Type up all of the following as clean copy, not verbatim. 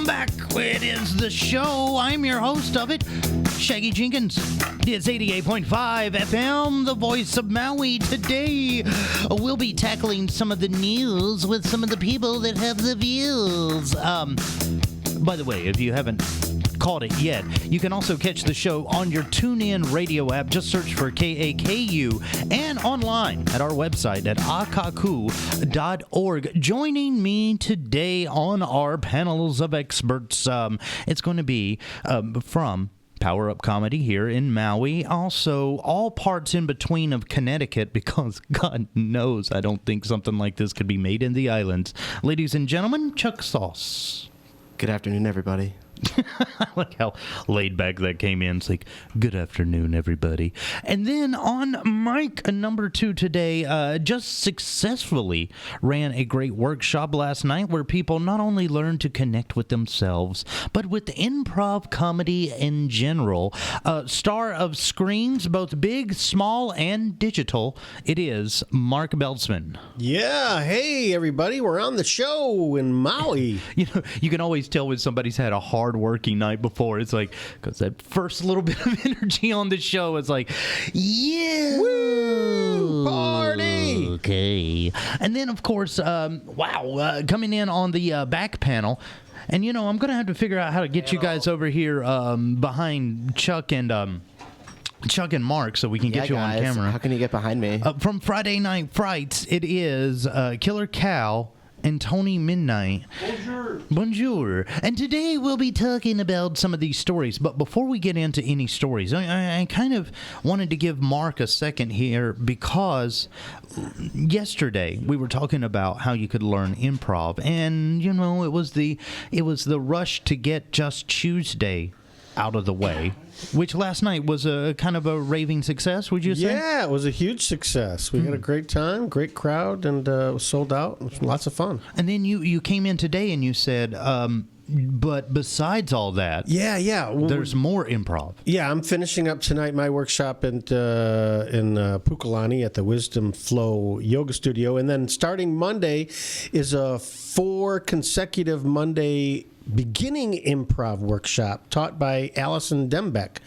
Welcome back. It is the show. I'm your host of it, Shaggy Jenkins. It's 88.5 FM, the voice of Maui. Today, we'll be tackling some of the news with some of the people that have the views. By the way, if you haven't caught it yet, you can also catch the show on your TuneIn radio app. Just search for KAKU and online at our website at akaku.org. Joining me today on our panels of experts, it's going to be from Power Up Comedy here in Maui. Also, all parts in between of Connecticut, because God knows I don't think something like this could be made in the islands. Ladies and gentlemen, Chuck Sauce. Good afternoon, everybody. I like how laid back that came in. It's like, good afternoon, everybody. And then on mic number 2 today, just successfully ran a great workshop last night where people not only learned to connect with themselves, but with improv comedy in general. Star of screens, both big, small, and digital, it is Mark Beltzman. Yeah, hey, everybody. We're on the show in Maui. You know, you can always tell when somebody's had a hard working night before. It's like, because that first little bit of energy on the show is like, yeah, woo, party. Okay. And then, of course, coming in on the back panel. And, you know, I'm going to have to figure out how to get you guys over here behind Chuck and Mark so we can get you on camera. How can you get behind me? From Friday Night Frights, it is Killer Cal and Tony Midnight. Bonjour. Bonjour. And today we'll be talking about some of these stories. But before we get into any stories, I kind of wanted to give Mark a second here, because yesterday we were talking about how you could learn improv, and you know, it was the rush to get Just Tuesday out of the way, which last night was a kind of a raving success, would you say? Yeah, it was a huge success. We had a great time, great crowd, and it was sold out. It was lots of fun. And then you came in today and you said, but besides all that, well, there's more improv. Yeah, I'm finishing up tonight my workshop in Pukalani at the Wisdom Flow Yoga Studio, and then starting Monday is a 4 consecutive Monday beginning improv workshop taught by Allison Dembeck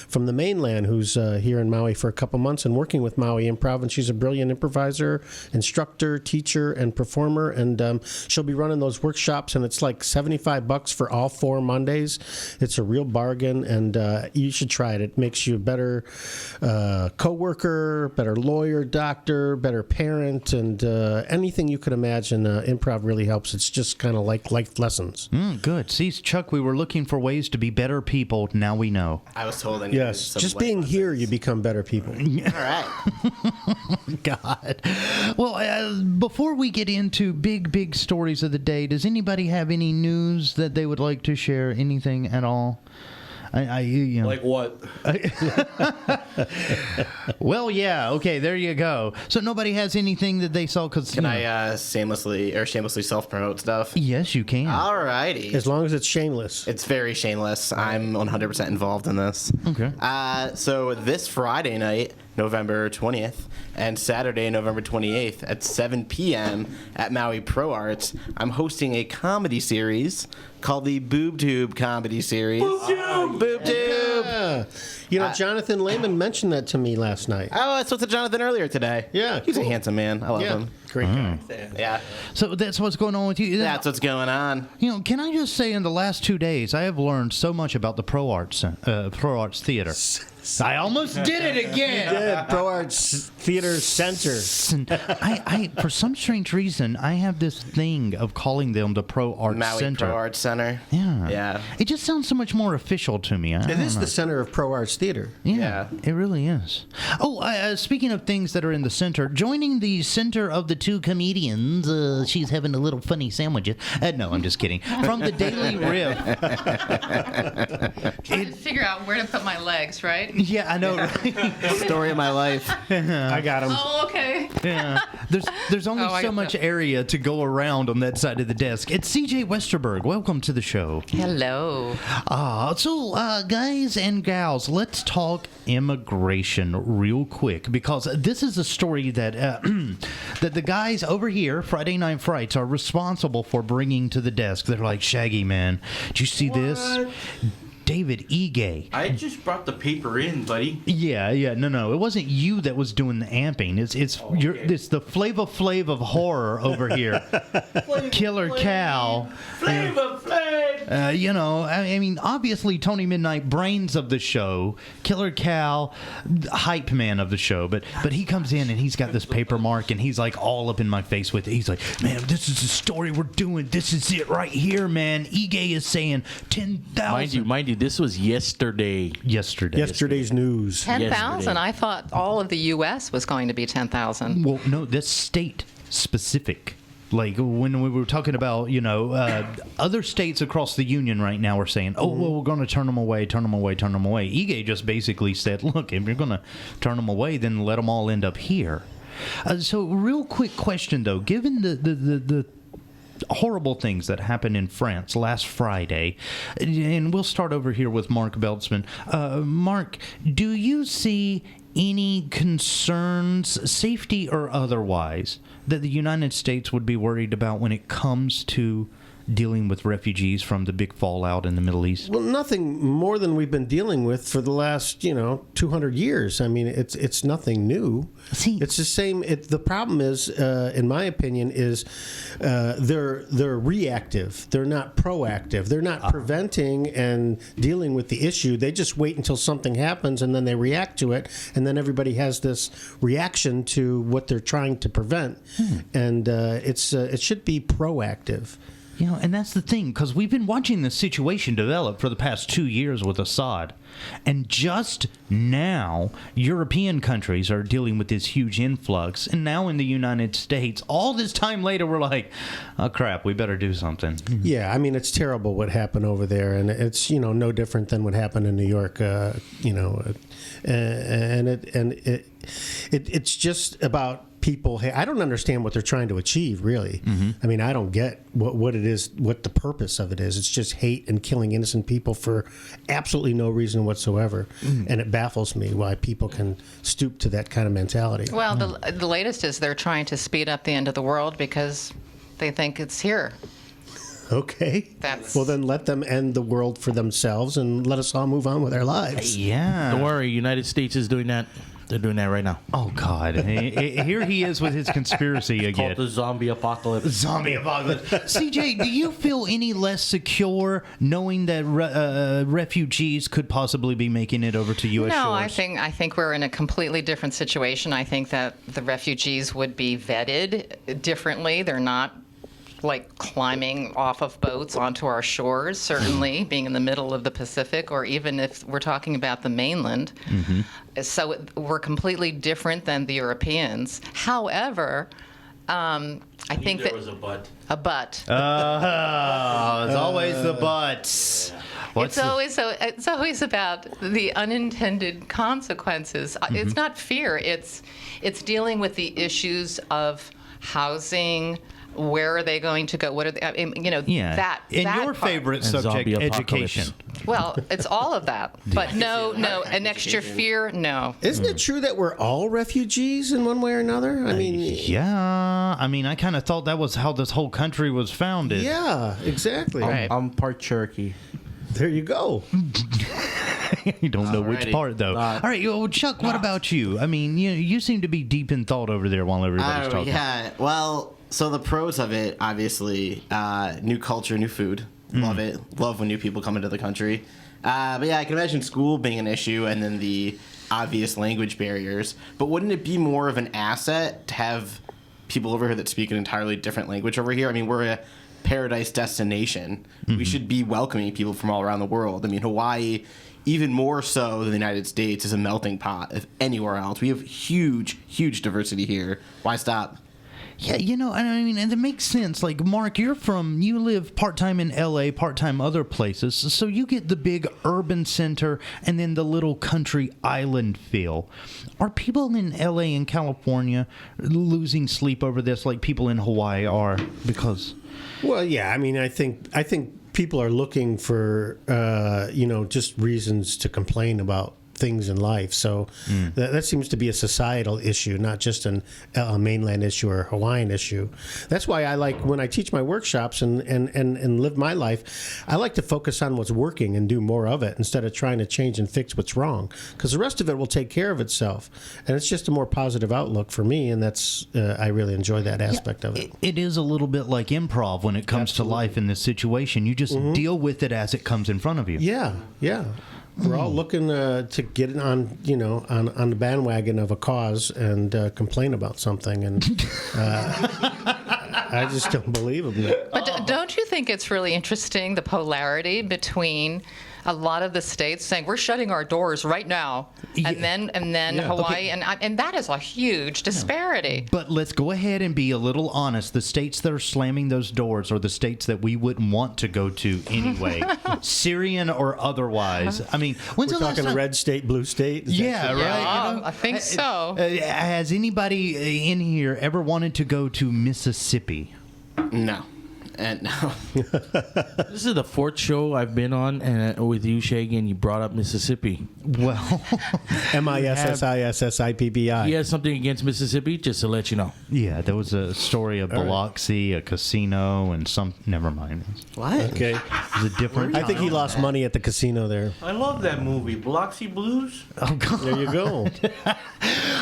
from the mainland, who's here in Maui for a couple months and working with Maui Improv, and she's a brilliant improviser, instructor, teacher, and performer, and she'll be running those workshops, and it's like $75 for all 4 Mondays. It's a real bargain, and you should try it. It makes you a better co-worker, better lawyer, doctor, better parent, and anything you could imagine. Improv really helps. It's just kind of like life lessons. Good. See, Chuck, we were looking for ways to be better people. Now we know. I was told. Yes, just being here, you become better people. All right. God. Well, before we get into big stories of the day, does anybody have any news that they would like to share? Anything at all? You know. Like what? Well, yeah. Okay, there you go. So nobody has anything that they saw? Can I shamelessly self-promote stuff? Yes, you can. All righty. As long as it's shameless. It's very shameless. I'm 100% involved in this. Okay. So this Friday night, November 20th, and Saturday, November 28th at 7 p.m. at Maui Pro Arts, I'm hosting a comedy series called the Boob Tube Comedy Series. Boob Tube! Boob Tube! Yeah. You know, Jonathan Lehman mentioned that to me last night. Oh, I spoke to Jonathan earlier today. Yeah, He's cool. a handsome man. I love him. Great guy. Yeah. So that's what's going on with you? That's what's going on. You know, can I just say, in the last 2 days, I have learned so much about the Pro Arts Theater. I almost did it again. Yeah, Pro Arts Theater Center. I for some strange reason, I have this thing of calling them the Pro Arts Maui Center. Pro Arts Center. Yeah. Yeah. It just sounds so much more official to me. It is the center of Pro Arts Theater. Yeah, it really is. Oh, speaking of things that are in the center, joining the center of the 2 comedians, she's having a little funny sandwiches. No, I'm just kidding. From the Daily Riff. Trying to figure out where to put my legs, right? Yeah, I know, right? Story of my life. I got him. Oh, okay. Yeah, there's only so much area to go around on that side of the desk. It's CJ Westerberg. Welcome to the show. Hello. So guys and gals, let's talk immigration real quick, because this is a story that that the guys over here, Friday Night Frights, are responsible for bringing to the desk. They're like, Shaggy, man, did you see this? David Ige. I just brought the paper in, buddy. Yeah. No. It wasn't you that was doing the amping. It's the Flava Flav of horror over here. Killer Cal. Flava Flav. I mean, obviously Tony Midnight, brains of the show. Killer Cal, hype man of the show. But he comes in and he's got this paper mark and he's like all up in my face with it. He's like, man, this is the story we're doing. This is it right here, man. Ige is saying 10,000. Mind you, this was yesterday. Yesterday's news. 10,000? I thought all of the U.S. was going to be 10,000. Well, no, that's state specific. Like when we were talking about, other states across the union right now are saying, oh, well, we're going to turn them away. Ige just basically said, look, if you're going to turn them away, then let them all end up here. So real quick question, though, given the horrible things that happened in France last Friday, and we'll start over here with Mark Beltzman. Mark, do you see any concerns, safety or otherwise, that the United States would be worried about when it comes to dealing with refugees from the big fallout in the Middle East? Well, nothing more than we've been dealing with for the last, 200 years. I mean, it's nothing new. See, it's the same. The problem is, in my opinion, is they're reactive. They're not proactive. They're not preventing and dealing with the issue. They just wait until something happens and then they react to it, and then everybody has this reaction to what they're trying to prevent. And it should be proactive. And that's the thing, because we've been watching this situation develop for the past 2 years with Assad. And just now, European countries are dealing with this huge influx. And now in the United States, all this time later, we're like, oh, crap, we better do something. Yeah, I mean, it's terrible what happened over there. And it's, no different than what happened in New York, it's just about people. I don't understand what they're trying to achieve, really. I mean, I don't get what it is, what the purpose of it is. It's just hate and killing innocent people for absolutely no reason whatsoever. And it baffles me why people can stoop to that kind of mentality. Well, the latest is they're trying to speed up the end of the world because they think it's here. Okay. Well, then let them end the world for themselves and let us all move on with our lives. Yeah. Don't worry, United States is doing that. They're doing that right now. Oh, God. Here he is with his conspiracy again. Called the zombie apocalypse. CJ, do you feel any less secure knowing that refugees could possibly be making it over to U.S. shores? No, I think we're in a completely different situation. I think that the refugees would be vetted differently. They're not like climbing off of boats onto our shores, certainly being in the middle of the Pacific, or even if we're talking about the mainland. So we're completely different than the Europeans. However, I think there that was a but. A but. It's always the but. It's always about the unintended consequences. It's not fear. It's dealing with the issues of housing. Where are they going to go? What are they? That. In that your part. favorite subject, education. Well, it's all of that. But no, an extra fear, no. Isn't it true that we're all refugees in one way or another? I mean, yeah. I mean, I kind of thought that was how this whole country was founded. Yeah, exactly. I'm part Cherokee. There you go. You don't know which part, though. All right, well, Chuck, what about you? I mean, you seem to be deep in thought over there while everybody's talking. Yeah, well, so the pros of it, obviously, new culture, new food. Love it. Love when new people come into the country. But yeah, I can imagine school being an issue and then the obvious language barriers. But wouldn't it be more of an asset to have people over here that speak an entirely different language over here? I mean, we're a paradise destination. We should be welcoming people from all around the world. I mean, Hawaii, even more so than the United States, is a melting pot of anywhere else. We have huge, huge diversity here. Why stop? Yeah, I mean, and it makes sense. Like, Mark, you live part-time in L.A., part-time other places, so you get the big urban center and then the little country island feel. Are people in L.A. and California losing sleep over this like people in Hawaii are? Because... Well, yeah, I mean, I think people are looking for, just reasons to complain about things in life. So that seems to be a societal issue, not just a mainland issue or a Hawaiian issue. That's why I like, when I teach my workshops and live my life, I like to focus on what's working and do more of it instead of trying to change and fix what's wrong, because the rest of it will take care of itself. And it's just a more positive outlook for me, and that's I really enjoy that aspect of it. It is a little bit like improv when it comes to life in this situation. You just deal with it as it comes in front of you. Yeah. We're all looking to get on, on the bandwagon of a cause and complain about something, and I just don't believe them. But don't you think it's really interesting, the polarity between a lot of the states saying we're shutting our doors right now, and then Hawaii, and that is a huge disparity. But let's go ahead and be a little honest. The states that are slamming those doors are the states that we wouldn't want to go to anyway, Syrian or otherwise. I mean, when's We're the last talking time? red state, blue state? Yeah, right. Yeah, I think so. Has anybody in here ever wanted to go to Mississippi? No. And no. This is the fourth show I've been on and with you, Shaggy, and you brought up Mississippi. Well, MISSISSIPPI. He has something against Mississippi, just to let you know. yeah, there was a story of Biloxi, a casino, and some. Never mind. What? Okay. It was a different. I think he lost money at the casino there. I love that movie, Biloxi Blues. Oh God. There you go.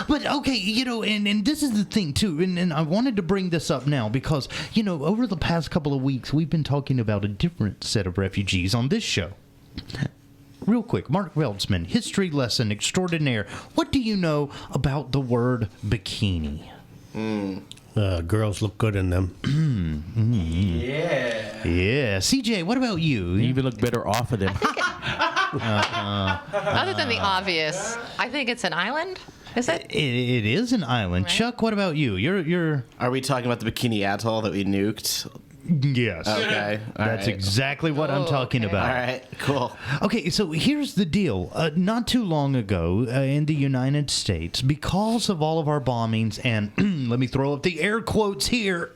But okay, and this is the thing too, and I wanted to bring this up now because over the past couple of weeks we've been talking about a different set of refugees on this show. Real quick, Mark Beltzman, history lesson extraordinaire. What do you know about the word bikini? Girls look good in them. Yeah. CJ, what about you? You even look better off of them. Other than the obvious, I think it's an island. Is it? It is an island. Right. Chuck, what about you? You're Are we talking about the Bikini Atoll that we nuked? yes. Okay. All That's right. exactly what I'm talking okay. about. All right. Cool. Okay, so here's the deal. Not too long ago in the United States, because of all of our bombings and, let me throw up the air quotes here,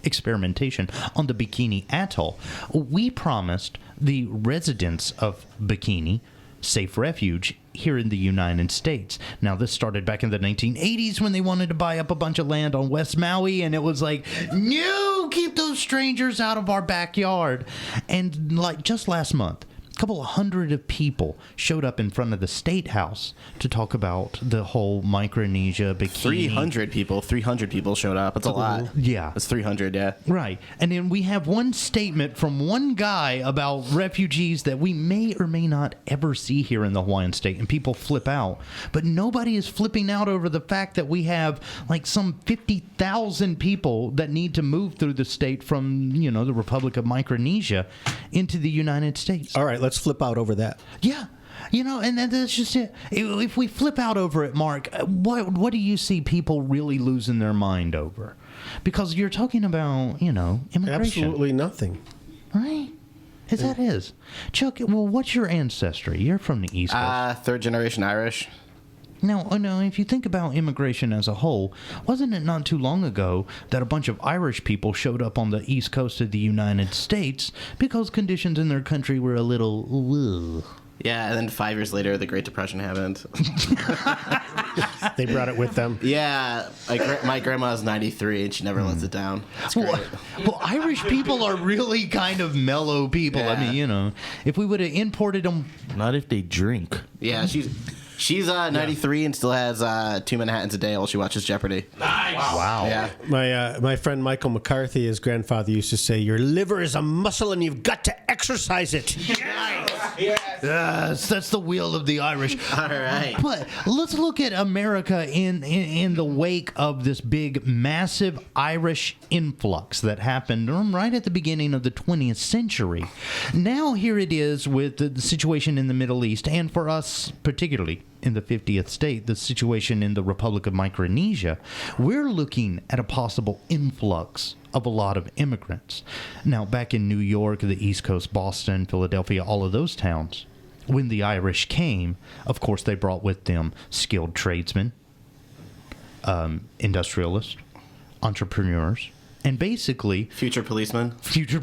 experimentation on the Bikini Atoll, we promised the residents of Bikini safe refuge here in the United States. Now, this started back in the 1980s when they wanted to buy up a bunch of land on West Maui, and it was like, no, keep those strangers out of our backyard. And like just last month, a couple of hundred of people showed up in front of the State House to talk about the whole Micronesia bikini. 300 people showed up. That's a lot. Yeah. That's 300, yeah. Right. And then we have one statement from one guy about refugees that we may or may not ever see here in the Hawaiian state, and people flip out. But nobody is flipping out over the fact that we have like some 50,000 people that need to move through the state from, the Republic of Micronesia into the United States. All right, let's flip out over that. Yeah. And that's just it. If we flip out over it, Mark, what do you see people really losing their mind over? Because you're talking about, immigration. Absolutely nothing. Right? That is. Chuck, well, what's your ancestry? You're from the East Coast. Third generation Irish. Now, if you think about immigration as a whole, wasn't it not too long ago that a bunch of Irish people showed up on the East Coast of the United States because conditions in their country were a little... ugh. Yeah, and then 5 years later, the Great Depression happened. They brought it with them. Yeah, my grandma's 93, and she never lets it down. It's great. Well, Irish people are really kind of mellow people. Yeah. I mean, if we would have imported them... Not if they drink. Yeah, she's 93 and still has 2 Manhattans a day while she watches Jeopardy. Wow. Yeah. My friend Michael McCarthy, his grandfather used to say, "Your liver is a muscle and you've got to exercise it." Yes. Yes, that's the wheel of the Irish. All right. But let's look at America in the wake of this big, massive Irish influx that happened right at the beginning of the 20th century. Now here it is with the situation in the Middle East, and for us particularly in the 50th state, the situation in the Republic of Micronesia. We're looking at a possible influx of a lot of immigrants. Now, back in New York, the East Coast, Boston, Philadelphia, all of those towns, when the Irish came, of course, they brought with them skilled tradesmen, industrialists, entrepreneurs, and basically Future policeman. future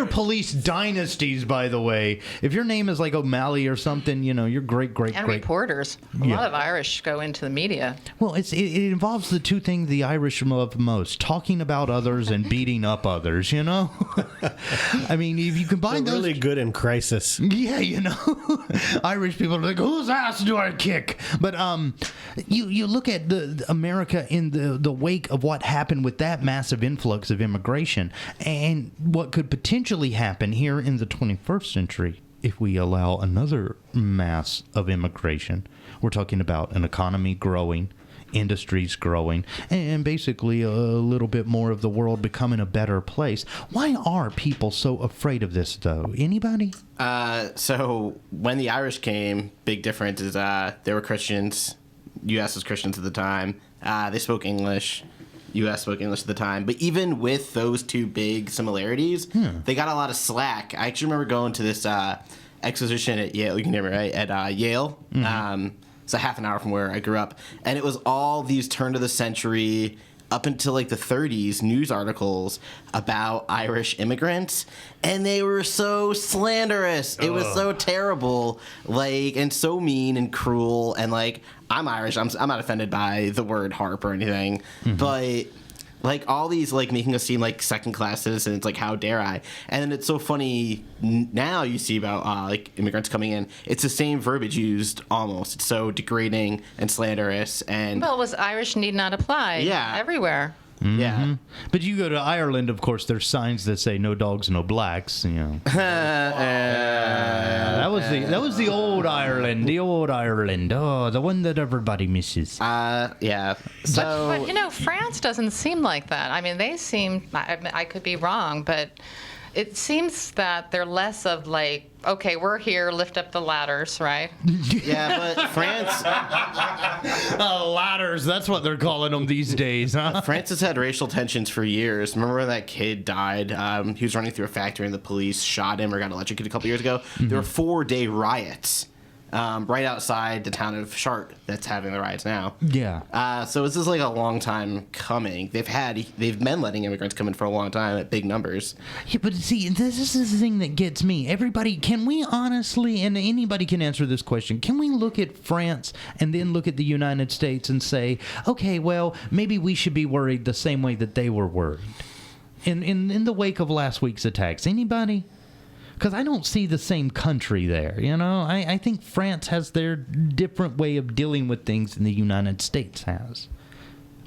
police dynasties, by the way. If your name is like O'Malley or something, you're great. And reporters. A lot of Irish go into the media. Well, it involves the two things the Irish love most: talking about others and beating up others. I mean, if you combine They're those, really good in crisis. yeah, Irish people are like, whose ass do I kick? But you look at the America in the wake of what happened with that massive influx of immigration, and what could potentially happen here in the 21st century if we allow another mass of immigration. We're talking about an economy growing, industries growing, and basically a little bit more of the world becoming a better place. Why are people so afraid of this, though? Anybody? So when the Irish came, big difference is they were Christians. U.S. was Christians at the time. They spoke English. U.S. spoke English at the time. But even with those two big similarities, they got a lot of slack. I actually remember going to this exposition at Yale. You can hear me, right? At Yale. It's a half an hour from where I grew up. And it was all these turn of the century, up until like the 30s, news articles about Irish immigrants. And they were so slanderous. It was so terrible, and so mean and cruel. And I'm Irish. I'm not offended by the word harp or anything. But all these making us seem like second class citizens, how dare I? And then it's so funny now you see about immigrants coming in. It's the same verbiage used almost. It's so degrading and slanderous. And Well, it was Irish need not apply. Yeah. Everywhere. yeah. But you go to Ireland, of course, there's signs that say "No dogs, no blacks." That was the old Ireland, Oh, the one that everybody misses. Yeah. So But, France doesn't seem like that. I mean, they seem, I could be wrong, but it seems that they're less of okay, we're here, lift up the ladders, right? yeah, but France Ladders, that's what they're calling them these days, huh? France has had racial tensions for years. Remember when that kid died? He was running through a factory and the police shot him or got electrocuted a couple years ago. There were 4-day riots right outside the town of Chartres that's having the riots now. Yeah. So this is a long time coming. They've been letting immigrants come in for a long time at big numbers. Yeah, but see, this is the thing that gets me. Everybody, can we honestly, and anybody can answer this question, can we look at France and then look at the United States and say, okay, well, maybe we should be worried the same way that they were worried in the wake of last week's attacks? Anybody? Because I don't see the same country there, I think France has their different way of dealing with things than the United States has.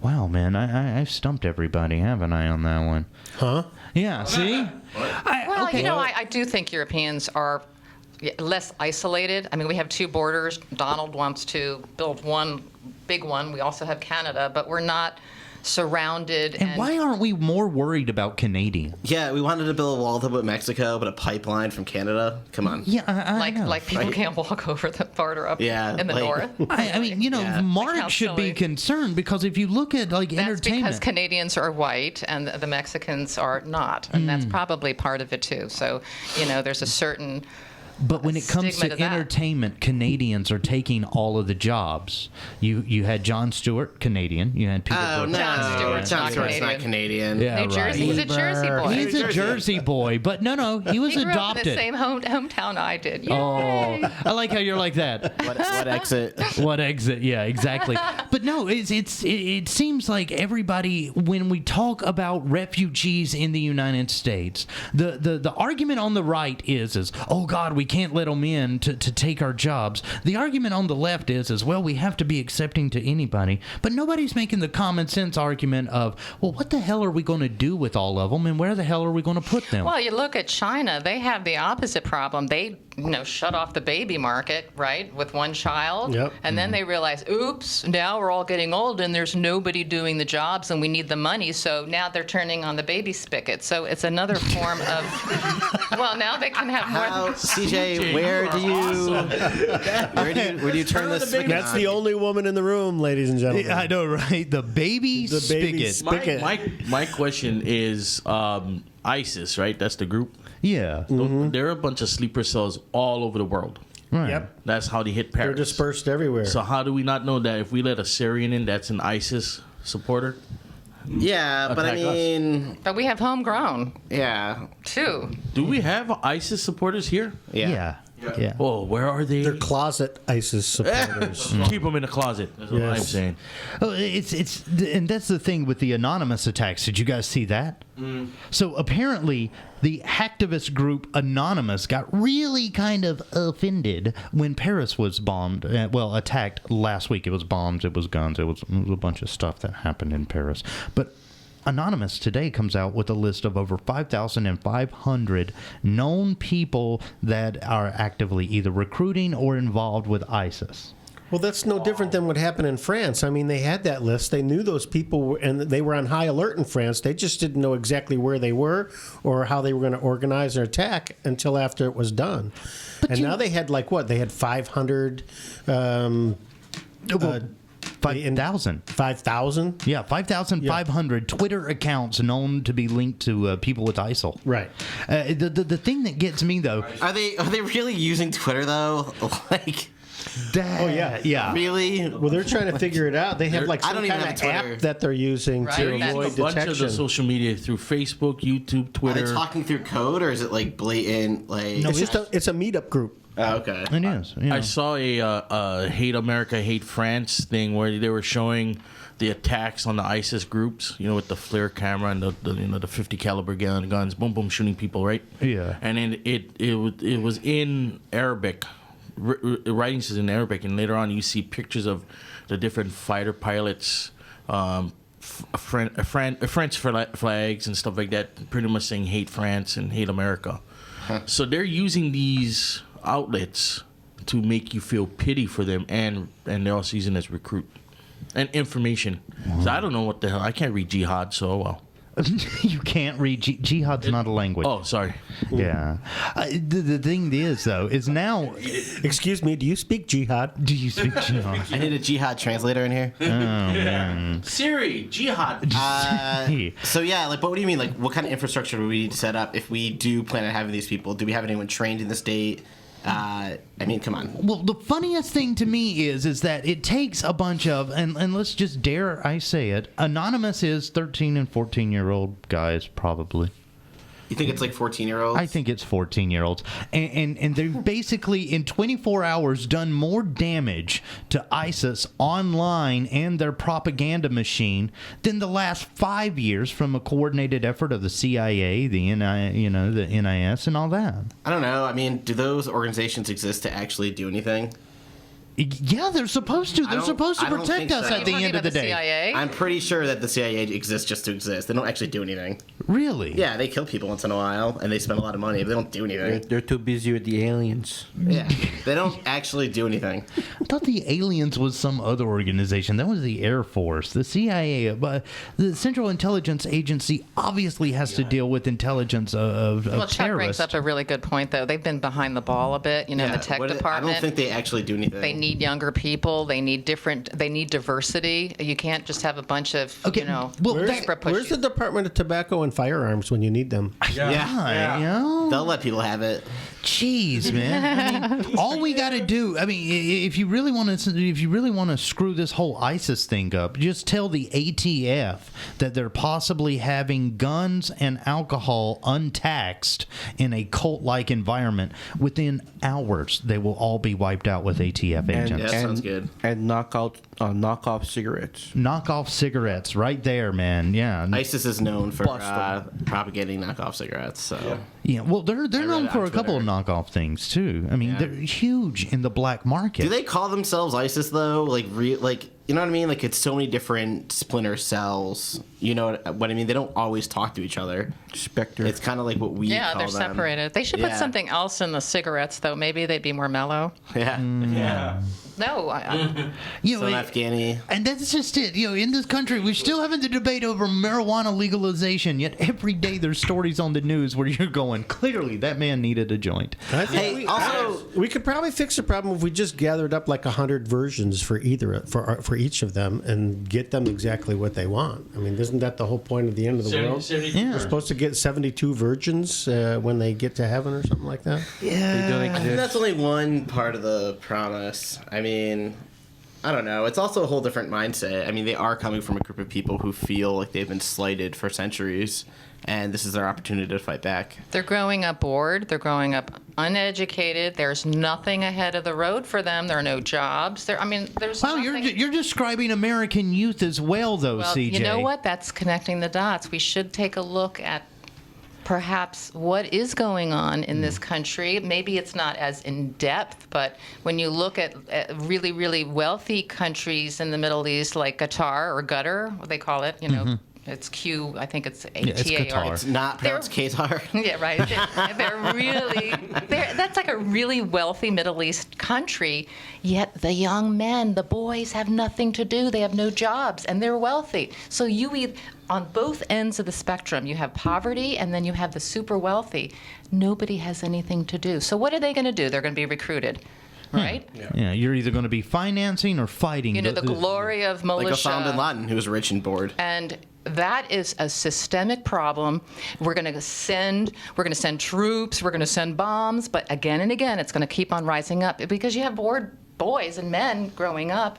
Wow, man, I've stumped everybody, haven't I, on that one? Huh? Yeah, see? I do think Europeans are less isolated. I mean, we have two borders. Donald wants to build one big one. We also have Canada, but we're not surrounded. And why aren't we more worried about Canadians? Yeah, we wanted to build a wall with Mexico, but a pipeline from Canada. Come on. Yeah, I know. People can't walk over the border up in the north. I mean, Mark should be concerned because if you look at That's entertainment, because Canadians are white and the Mexicans are not, and that's probably part of it too. So, there's a certain. But when it comes to entertainment, Canadians are taking all of the jobs. You had Jon Stewart, Canadian. You had Peter Brook. Jon Stewart's not Canadian. Yeah, New Jersey. He's a Jersey boy. He's a Jersey boy, but no, he was He grew adopted. up in the same hometown I did. Yay! Oh, I like how you're like that. What exit? What exit? Yeah, exactly. But no, it seems like everybody, when we talk about refugees in the United States, the argument on the right is oh God, we can't let them in to take our jobs. The argument on the left is well, we have to be accepting to anybody. But nobody's making the common sense argument of, well, what the hell are we going to do with all of them, and where the hell are we going to put them? Well, you look at China, they have the opposite problem. They shut off the baby market, right, with one child. Yep. And then they realize, oops, now we're all getting old and there's nobody doing the jobs and we need the money. So now they're turning on the baby spigot. So it's another form of, well, now they can have more. CJ, where do you turn this spigot That's on? the only woman in the room, ladies and gentlemen. I know, right? The baby The baby spigot. spigot. My question is ISIS, right? That's the group. Yeah. There are a bunch of sleeper cells all over the world. Right. Yep. That's how they hit They're Paris. dispersed everywhere. So how do we not know that if we let a Syrian in, that's an ISIS supporter? Yeah, but I Attack us. mean, But we have homegrown, yeah. too. Do we have ISIS supporters here? Yeah. Yeah. Oh, where are they? They're closet ISIS supporters. Keep them in the closet. That's what I'm Yes. saying. Oh, it's and that's the thing with the anonymous attacks. Did you guys see that? So apparently, the hacktivist group Anonymous got really kind of offended when Paris was bombed. Attacked last week. It was bombs. It was guns. It was a bunch of stuff that happened in Paris. But Anonymous today comes out with a list of over 5,500 known people that are actively either recruiting or involved with ISIS. Well, that's no different than what happened in France. I mean, they had that list. They knew those people, and they were on high alert in France. They just didn't know exactly where they were or how they were going to organize their attack until after it was done. And now they had, like, what? They had 500... 5,000. 5,000? Yeah, 5,500 Twitter accounts known to be linked to people with ISIL. Right. The thing that gets me, though... Are they really using Twitter though? Like, Oh, yeah. Yeah. really? Well, they're trying to figure it out. They have, like, I some don't even kind have of Twitter. app that they're using Right, to that's avoid A bunch of detection. the social media through Facebook, YouTube, Are Twitter. they talking through code or is it like blatant? Like, It's just it's a meetup group. oh, okay. It is. Yeah. I saw a Hate America, Hate France thing where they were showing the attacks on the ISIS groups, with the flare camera and the 50 caliber guns, boom, boom, shooting people, right? Yeah. And then it was in Arabic, writings is in Arabic, and later on you see pictures of the different fighter pilots, French flags and stuff like that, pretty much saying hate France and hate America. So they're using these outlets to make you feel pity for them, and they're also using it as recruit and information. So I don't know what the hell. I can't read jihad, so well. You can't read. Jihad's not a language. Oh, sorry. Yeah. The thing is, though, is now... Excuse me, do you speak jihad? Do you speak jihad? I need a jihad translator in here. Siri, jihad. So yeah, like, but what do you mean? Like, what kind of infrastructure do we need to set up if we do plan on having these people? Do we have anyone trained in the state? I mean, come on. Well, the funniest thing to me is that it takes a bunch of, and let's just dare I say it, Anonymous is 13 and 14-year-old guys, probably. You think it's like 14-year-olds? I think it's 14-year-olds. And they've basically, in 24 hours, done more damage to ISIS online and their propaganda machine than the last 5 years from a coordinated effort of the CIA, the the NIS, and all that. I don't know. I mean, do those organizations exist to actually do anything? Yeah, they're supposed to. They're supposed to I don't protect think us so. at the end of the day. CIA? I'm pretty sure that the CIA exists just to exist. They don't actually do anything. Really? Yeah, they kill people once in a while, and they spend a lot of money, but they don't do anything. They're too busy with the aliens. Yeah, they don't actually do anything. I thought the aliens was some other organization. That was the Air Force. The CIA, but the Central Intelligence Agency obviously has to deal with intelligence of Well, Chuck brings terrorists. up a really good point, though. They've been behind the ball a bit, the tech I department. don't think they actually do anything. They need younger people. They need diversity. You can't just have a bunch of, well, extra push. Where's the Department of Tobacco and Firearms when you need them? Yeah. You know? They'll let people have it. Jeez, man. I mean, all we got to do. I mean, if you really want to screw this whole ISIS thing up, just tell the ATF that they're possibly having guns and alcohol untaxed in a cult-like environment. Within hours, they will all be wiped out with ATF agents. Yeah, that sounds good. And knockoff cigarettes. Knockoff cigarettes, right there, man. Yeah. ISIS is known for Bust 'em. propagating knockoff cigarettes. So Yeah. Well, they're known it for on a couple of Twitter. knockoff things too. I mean, Yeah. they're huge in the black market. Do they call themselves ISIS though? Like, you know what I mean? Like, it's so many different splinter cells. You know what I mean? They don't always talk to each other. Spectre. It's kind of like what we Yeah, call they're them. separated. They should put Yeah. something else in the cigarettes, though. Maybe they'd be more mellow. Yeah. Yeah. No, You know, Some Afghani. and that's just it. You know, in this country, we're still having the debate over marijuana legalization. Yet every day there's stories on the news where you're going, clearly that man needed a joint. I think Hey, we, also- we could probably fix the problem if we just gathered up like 100 versions for each of them and get them exactly what they want. I mean, isn't that the whole point of the end of the world? Yeah. We're supposed to get 72 virgins when they get to heaven or something like that. They don't I think exist. that's only one part of the promise. I mean, I don't know. It's also a whole different mindset. I mean, they are coming from a group of people who feel like they've been slighted for centuries, and this is their opportunity to fight back. they're growing up bored. They're growing up uneducated. There's nothing ahead of the road for them. There are no jobs. There's Wow, nothing. you're describing American youth as well, though, Well, CJ. you know what? That's connecting the dots. We should take a look at perhaps what is going on in this country. Maybe it's not as in depth, but when you look at really, really wealthy countries in the Middle East, like Qatar or Qatar, what they call it, it's Q, I think it's it's ATAR. Qatar. It's not pronounced Qatar. Yeah, right. That's like a really wealthy Middle East country, yet the young men, the boys have nothing to do. They have no jobs, and they're wealthy. So on both ends of the spectrum, you have poverty, and then you have the super wealthy. Nobody has anything to do. So what are they going to do? They're going to be recruited, right? Yeah, you're either going to be financing or fighting. You know, the glory of militia. Like Osama bin Laden, who was rich and bored. And that is a systemic problem. We're going to send troops, we're going to send bombs, but again and again, it's going to keep on rising up because you have bored boys and men growing up.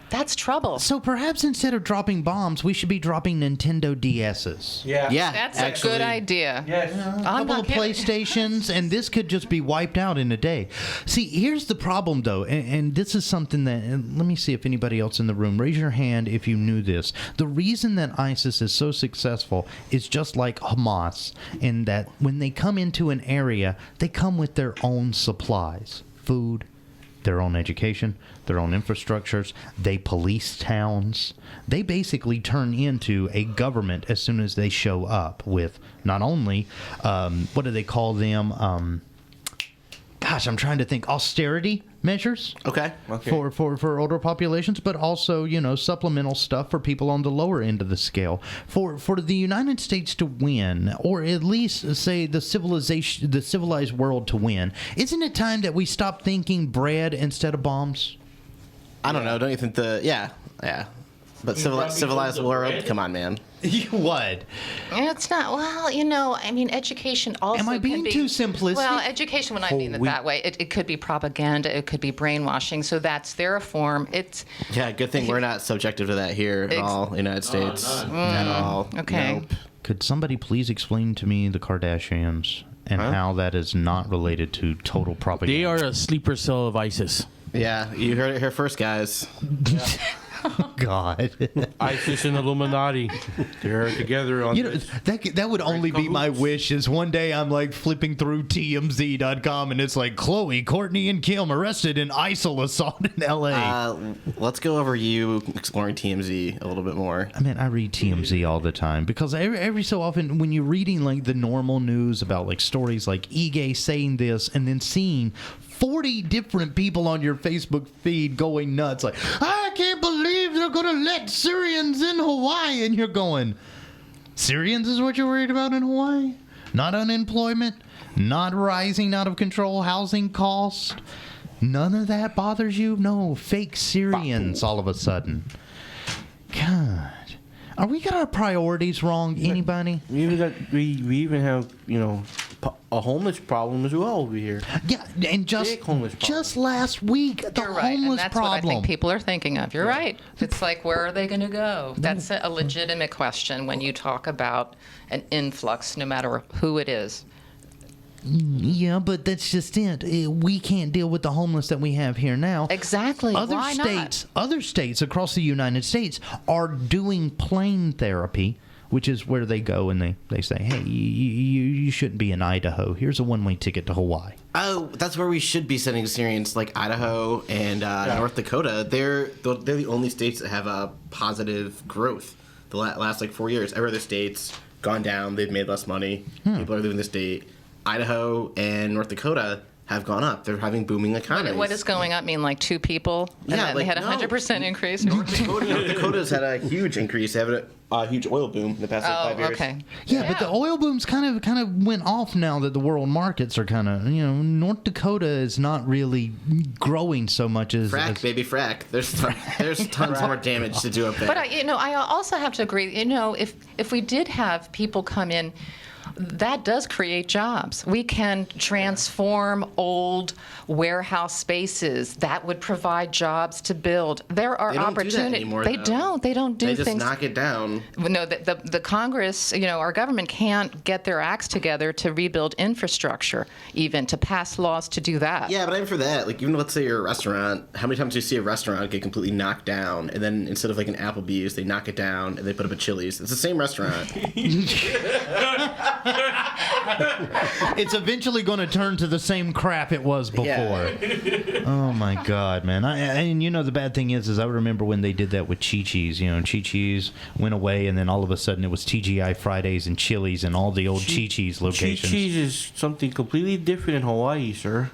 That's trouble. So perhaps instead of dropping bombs, we should be dropping Nintendo DSs. Yeah. Yeah, That's actually. a good idea. Yes. A I'm couple not of kidding. PlayStations, and this could just be wiped out in a day. See, here's the problem, though, and this is something that, and let me see if anybody else in the room, raise your hand if you knew this. The reason that ISIS is so successful is just like Hamas, in that when they come into an area, they come with their own supplies, food, their own education, their own infrastructures. They police towns. They basically turn into a government as soon as they show up with not only, what do they call them? Gosh, I'm trying to think. Austerity measures Okay. for older populations, but also, supplemental stuff for people on the lower end of the scale. For the United States to win, or at least say the civilized world to win, isn't it time that we stop thinking bread instead of bombs? I don't know. Don't you think yeah. But civilized world, come on, man. What? It's not, education also Am I being can be, too simplistic? Well, education, when I mean it that way, it could be propaganda, it could be brainwashing, so that's their form. Yeah, good thing we're not subjective to that here at all, United States. At all. Okay. Nope. Could somebody please explain to me the Kardashians and how that is not related to total propaganda? They are a sleeper cell of ISIS. Yeah, you heard it here first, guys. God. ISIS and Illuminati. They're together on this. That would only be my wish is one day I'm like flipping through TMZ.com and it's like Khloe, Courtney, and Kim arrested in ISIL assault in LA. Let's go over you exploring TMZ a little bit more. I mean, I read TMZ all the time because every so often when you're reading like the normal news about like stories like Ige saying this and then seeing 40 different people on your Facebook feed going nuts like, I can't believe they're going to let Syrians in Hawaii. And you're going, Syrians is what you're worried about in Hawaii? Not unemployment, not rising out of control housing cost. None of that bothers you? No, fake Syrians all of a sudden. God. Are we got our priorities wrong? Anybody? We even have a homeless problem as well over here. Yeah, and Big homeless problem. just last week, the You're right, homeless and that's problem. what I think people are thinking of. You're right. It's like, where are they going to go? That's a legitimate question when you talk about an influx, no matter who it is. Yeah, but that's just it. We can't deal with the homeless that we have here now. Exactly. Other Why states across the United States are doing plane therapy which is where they go and they say, hey, you shouldn't be in Idaho. Here's a one-way ticket to Hawaii. Oh, that's where we should be sending Syrians, like Idaho and North Dakota. They're the only states that have a positive growth the last like 4 years. Every other state's gone down. They've made less money. People are leaving the state. Idaho and North Dakota have gone up. They're having booming economies. What does going up mean? Like 2 people? And Yeah, then like, they had a no. 100% increase? North Dakota's had a huge increase. They have a huge oil boom in the past like 5 years. Okay. Yeah, but the oil boom's kind of went off now that the world markets are kind of, North Dakota is not really growing so much as Frack, baby, frack. There's tons more damage to do up there. But I also have to agree. If we did have people come in, that does create jobs. We can transform old warehouse spaces. That would provide jobs to build. There are They don't do that opportunities. anymore, They though. don't. They don't do They just things. knock it down. No, the Congress, our government can't get their acts together to rebuild infrastructure, even to pass laws to do that. Yeah, but even for that, like even let's say you're a restaurant, how many times do you see a restaurant get completely knocked down, and then instead of like an Applebee's, they knock it down and they put up a Chili's? It's the same restaurant. it's eventually going to turn to the same crap it was before. Yeah. Oh my God, man! And the bad thing is I remember when they did that with Chi-Chi's. Chi-Chi's went away, and then all of a sudden it was TGI Fridays and Chili's and all the old Chi-Chi's locations. Cheese is something completely different in Hawaii, sir.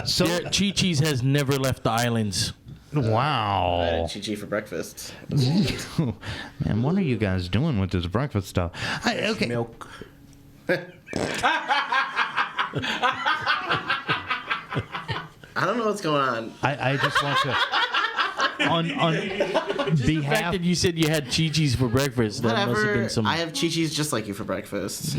So Chi-Chi's has never left the islands. I had wow, Chi-Chi for breakfast. man! What are you guys doing with this breakfast stuff? Okay. Milk. I don't know what's going on. I just want to on The fact that you said you had Chi-Chi's for breakfast, that must have Whatever. been some I have Chi-Chi's just like you for breakfast.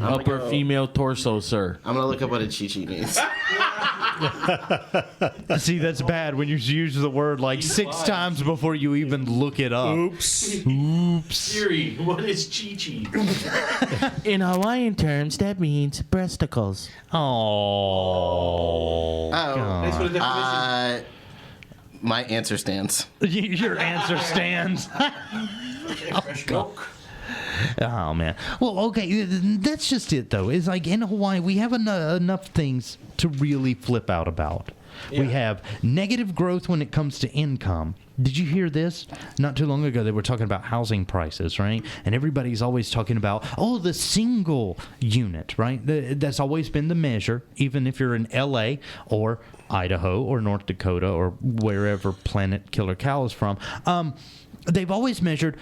upper female torso, sir. I'm gonna look up what a Chi-Chi means. See, that's bad when you use the word like 6 times before you even look it up. Oops. Siri, what is Chi-Chi? In Hawaiian terms, that means breasticles. Oh. My answer stands. Your answer stands. Oh, man. Well, okay, that's just it, though. It's like in Hawaii, we have enough things to really flip out about. Yeah. We have negative growth when it comes to income. Did you hear this? Not too long ago, they were talking about housing prices, right? And everybody's always talking about, the single unit, right? That's always been the measure, even if you're in L.A. or Idaho or North Dakota or wherever planet Killer Cow is from. They've always measured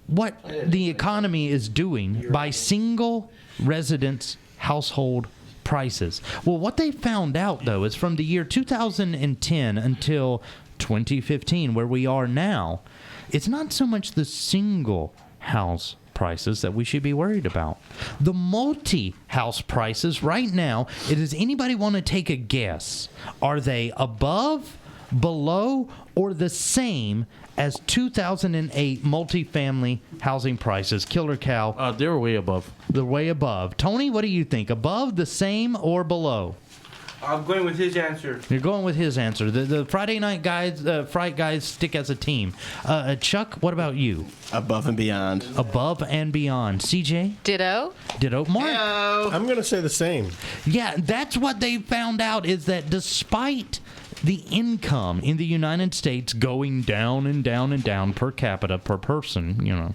what the economy is doing by single residence household prices. Well, what they found out, though, is from the year 2010 until 2015, where we are now, it's not so much the single house prices that we should be worried about. The multi-house prices right now, does anybody want to take a guess? Are they above, below, or the same as 2008 multifamily housing prices? Killer Cow. They were way above. They're way above. Tony, what do you think? Above, the same, or below? I'm going with his answer. You're going with his answer. The Friday night guys, Fright guys stick as a team. Chuck, what about you? Above and beyond. Above and beyond. CJ? Ditto. Ditto. Mark? I'm going to say the same. Yeah, that's what they found out, is that despite the income in the United States going down and down and down per capita, per person,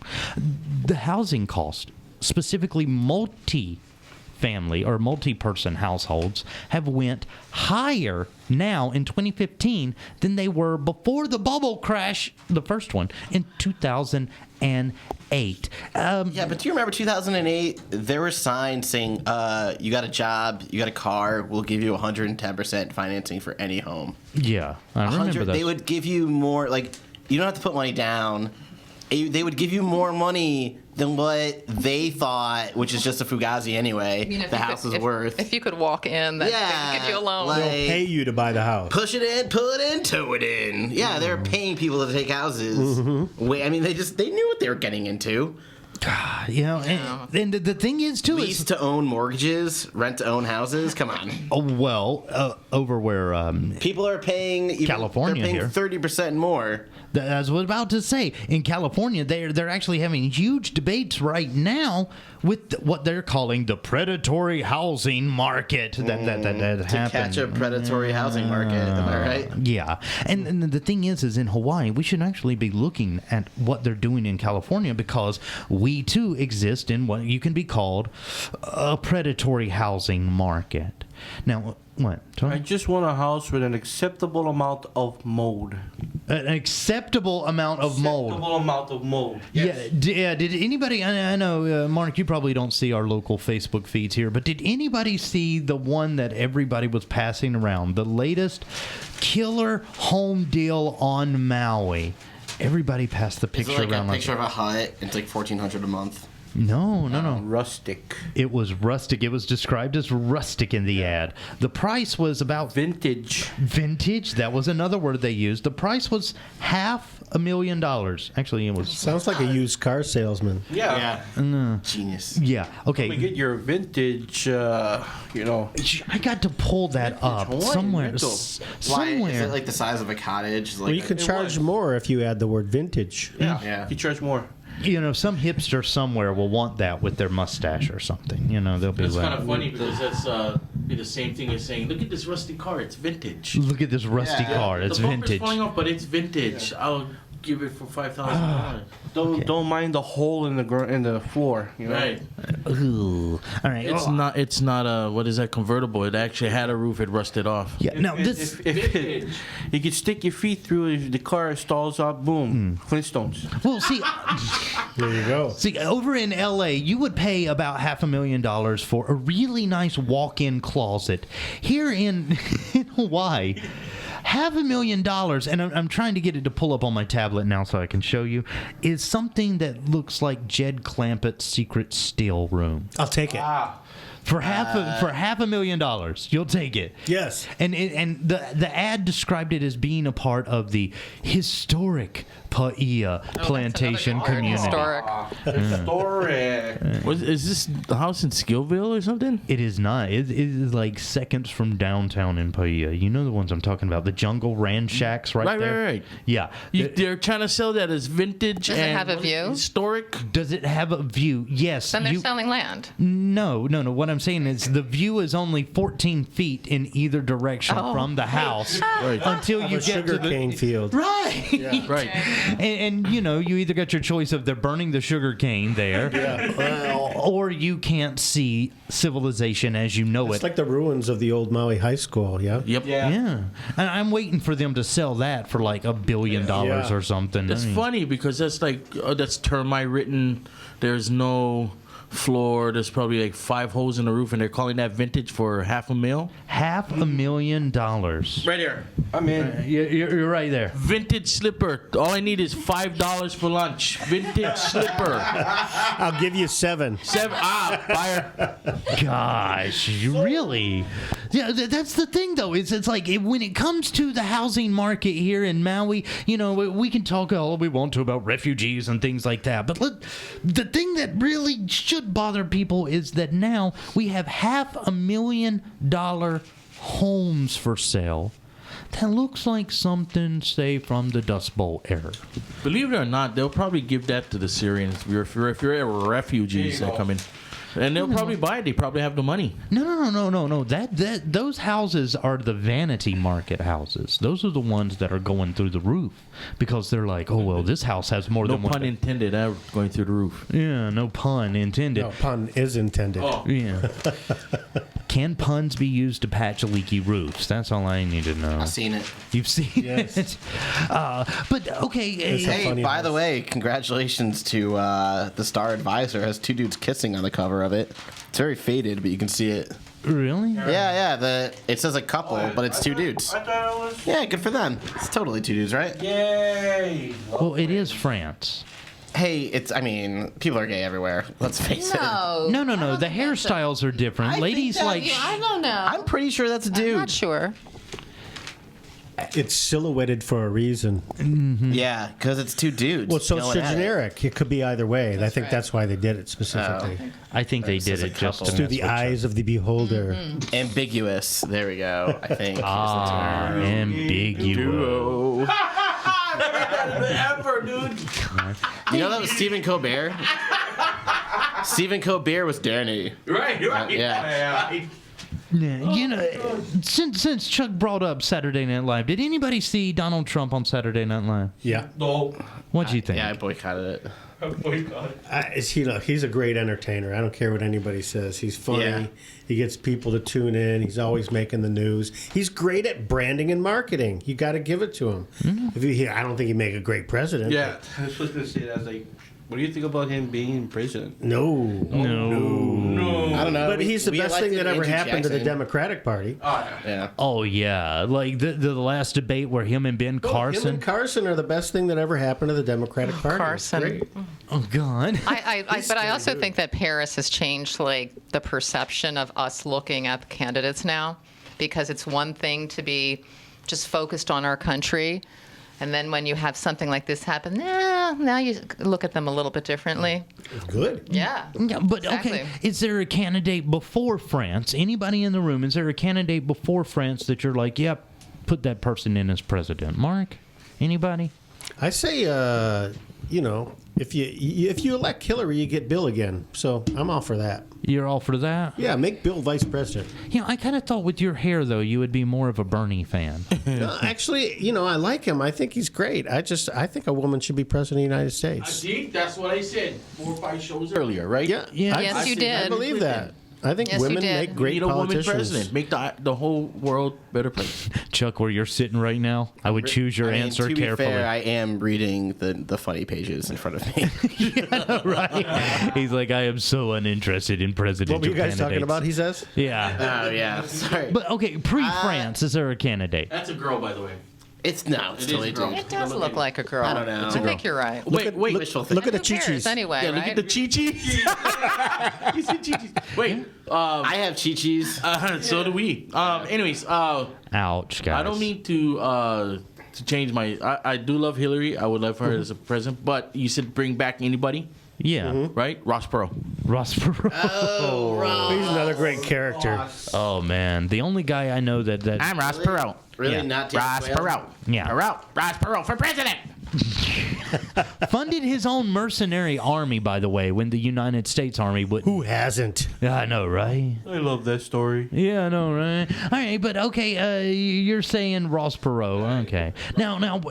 the housing cost, specifically multi-family or multi-person households, have went higher now in 2015 than they were before the bubble crash, the first one, in 2008. Yeah, but do you remember 2008? There were signs saying, you got a job, you got a car, we'll give you 110% financing for any home. Yeah, I remember that. They would give you more, like, you don't have to put money down. They would give you more money than what they thought, which is just a fugazi anyway, the house is worth. If you could walk in, then they could give you a loan. They'll pay you to buy the house. Push it in, pull it in, tow it in. Yeah, they're paying people to take houses. Wait, I mean, they knew what they were getting into. And the thing is, too, Lease to own mortgages, rent to own houses. Come on. Over where People are paying California they're paying here. 30% more. As I was about to say, in California, they're actually having huge debates right now with what they're calling the predatory housing market that To happened. catch a predatory housing market. Am I right? Yeah, and the thing is in Hawaii, we should actually be looking at what they're doing in California, because we too exist in what you can be called a predatory housing market. Now, what? I just want a house with an acceptable amount of mold. An acceptable amount of mold. Acceptable amount of mold. Yeah, did anybody, I know, Mark, you probably don't see our local Facebook feeds here, but did anybody see the one that everybody was passing around? The latest killer home deal on Maui. Everybody passed the Is picture it like around. a picture of a hut? It's like $1,400 a month. No. Rustic. It was rustic. It was described as rustic in the ad. The price was about Vintage. vintage. That was another word they used. The price was $500,000. Actually, it was. Sounds like a used car salesman. Yeah. Genius. Yeah. Okay. We get your vintage, I got to pull that up Hawaiian somewhere. rental. Why? Somewhere. Is it like the size of a cottage? Like Well, you can charge more if you add the word vintage. Yeah. You charge more. Some hipster somewhere will want that with their mustache or something. They'll be It's like, kind of funny because that's be the same thing as saying, "Look at this rusty car. It's vintage." look at this rusty Yeah. car. It's the bumper's vintage. falling off, but it's vintage. I'll give it for $5,000. Don't mind the hole in the floor. Right. Ooh. All right. It's not a, what is that, convertible? It actually had a roof. It rusted off. Yeah. No. This. If you could stick your feet through, if the car stalls out, boom, Flintstones. Well, see. There you go. See, over in L.A., you would pay about $500,000 for a really nice walk-in closet. Here in Hawaii, $500,000, and I'm trying to get it to pull up on my tablet now so I can show you, is something that looks like Jed Clampett's secret still room. I'll take it. For $500,000, you'll take it. Yes. And the ad described it as being a part of the historic Paia plantation community. Historic. Historic. Is this the house in Skillville or something? It is not. It is like seconds from downtown in Paia. You know the ones I'm talking about. The jungle ranch shacks right there. Right. Yeah. They're trying to sell that as vintage. Does it and have a view? Historic. Does it have a view? Yes. Then they're selling land. No. What I'm saying is the view is only 14 feet in either direction from the house until you A get sugar to the cane field. Right. Right. And you either got your choice of they're burning the sugar cane there, or you can't see civilization as you know It's it. like the ruins of the old Maui High School, yeah? Yep. Yeah, and I'm waiting for them to sell that for like $1 billion Yeah. or something. That's I mean, funny because that's like that's termite written. There's no floor. There's probably like 5 holes in the roof, and they're calling that vintage for $500,000. $500,000. Right here. I'm in. You're right there. Vintage slipper. All I need is $5 for lunch. Vintage slipper. I'll give you 7. 7. Buyer. Gosh, really? Yeah, that's the thing, though. It's like when it comes to the housing market here in Maui, we can talk all we want to about refugees and things like that. But the thing that really should bother people is that now we have $500,000 homes for sale. That looks like something, say, from the Dust Bowl era. Believe it or not, they'll probably give that to the Syrians if you're refugees that come in. And they'll probably buy it. They probably have the money. No. Those houses are the vanity market houses. Those are the ones that are going through the roof because they're like, oh well, this house has more No than one. pun intended. Going through the roof. Yeah, no pun intended. No, pun is intended. Oh. Yeah. Can puns be used to patch leaky roofs? That's all I need to know. I've seen it. You've seen it. But okay. It's a Hey, funny by house. the way, congratulations to the Star Advisor. It has 2 dudes kissing on the cover of it. It's very faded, but you can see it. Really? Yeah. It says a couple, but it's 2 dudes. I thought it was. Yeah, good for them. It's totally 2 dudes, right? Yay. Well, it is France. Hey, people are gay everywhere. Let's face it. No. No. The hairstyles are different. I Ladies think like. I don't know. I'm pretty sure that's a dude. I'm not sure. It's silhouetted for a reason. Yeah, because it's 2 dudes. Well, so it's going at it. generic. It could be either way. I think that's why they did it specifically. I think they did says a it just couple. to Through mess the with you. eyes of the beholder. Ambiguous. There we go. I think. Ambiguous. Ever, dude. You know that was Stephen Colbert? Stephen Colbert was Danny. Right. Yeah. Yeah, you know, since Chuck brought up Saturday Night Live, did anybody see Donald Trump on Saturday Night Live? Yeah. No. What'd you think? Yeah, I boycotted it. He's a great entertainer. I don't care what anybody says. He's funny. Yeah. He gets people to tune in. He's always making the news. He's great at branding and marketing. You got to give it to him. I don't think he'd make a great president. Yeah, I was supposed to say that. I was like, what do you think about him being president? No. I don't know. But he's the best thing that ever happened to the Democratic Party. Yeah. Oh yeah, like the last debate where him and Ben Carson. Him and Carson are the best thing that ever happened to the Democratic Party. Carson. Great. Oh God. But I also think that Paris has changed like the perception of us looking at the candidates now, because it's one thing to be just focused on our country, and then when you have something like this happen, now you look at them a little bit differently. Good. Yeah. Yeah, but Exactly. okay, is there a candidate before France? Anybody in the room? Is there a candidate before France that you're like, yep, put that person in as president? Mark, anybody? I say, if you elect Hillary, you get Bill again. So I'm all for that. You're all for that? Yeah, make Bill vice president. You know, I kind of thought with your hair though, you would be more of a Bernie fan. No, actually, I like him. I think he's great. I think a woman should be president of the United States. See, that's what I said 4 or 5 shows earlier, right? Yeah. Yes, you I did. believe that. I think Yes, you women did. make We great need a woman politicians. president. Make the whole world a better place. Chuck, where you're sitting right now, I would choose your answer to be carefully. fair, I am reading the funny pages in front of me. Right? He's like, I am so uninterested in presidential What were you guys talking candidates. about, he says? Yeah. Oh yeah, sorry. But okay, pre-France, is there a candidate? That's a girl, by the way. It's It is totally a girl. dude. It does look like a girl. I don't know. It's a I think you're right. Wait. Wishful thinking. Look at the Who cares chi-chis. anyway, Yeah, look right? at the chi-chi. You see chi-chis. Wait. I have chi-chis. So do we. Anyways, Ouch, guys. I don't mean to change my. I do love Hillary. I would love her as a president. But you said bring back anybody, Yeah. right? Ross Perot. Ross Perot. He's another great character. Oh man, the only guy I know that I'm Ross Perot. Really Yeah. not Ross James Whale? Perot. Yeah. Perot. Ross Perot for president. funded his own mercenary army, by the way, when the United States Army wouldn't. Who hasn't? I know, right? I love that story. Yeah, I know, right? All right, but okay, you're saying Ross Perot. Okay. Now,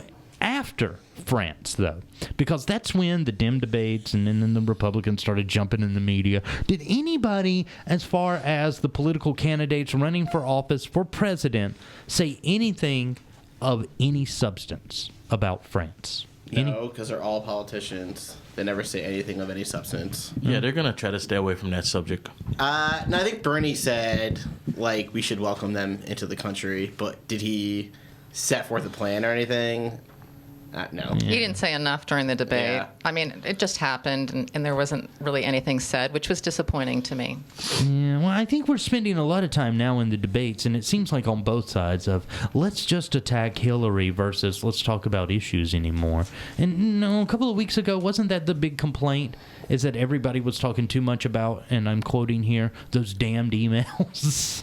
after France, though, because that's when the Dem debates and then the Republicans started jumping in the media. Did anybody, as far as the political candidates running for office for president, say anything of any substance about France? No, because they're all politicians. They never say anything of any substance. Yeah, they're gonna try to stay away from that subject. No, I think Bernie said like we should welcome them into the country, but did he set forth a plan or anything? No. He didn't say enough during the debate. Yeah. I mean, it just happened, and there wasn't really anything said, which was disappointing to me. Yeah, well, I think we're spending a lot of time now in the debates, and it seems like on both sides of let's just attack Hillary versus let's talk about issues anymore. And a couple of weeks ago, wasn't that the big complaint? Is that everybody was talking too much about, and I'm quoting here, those damned emails.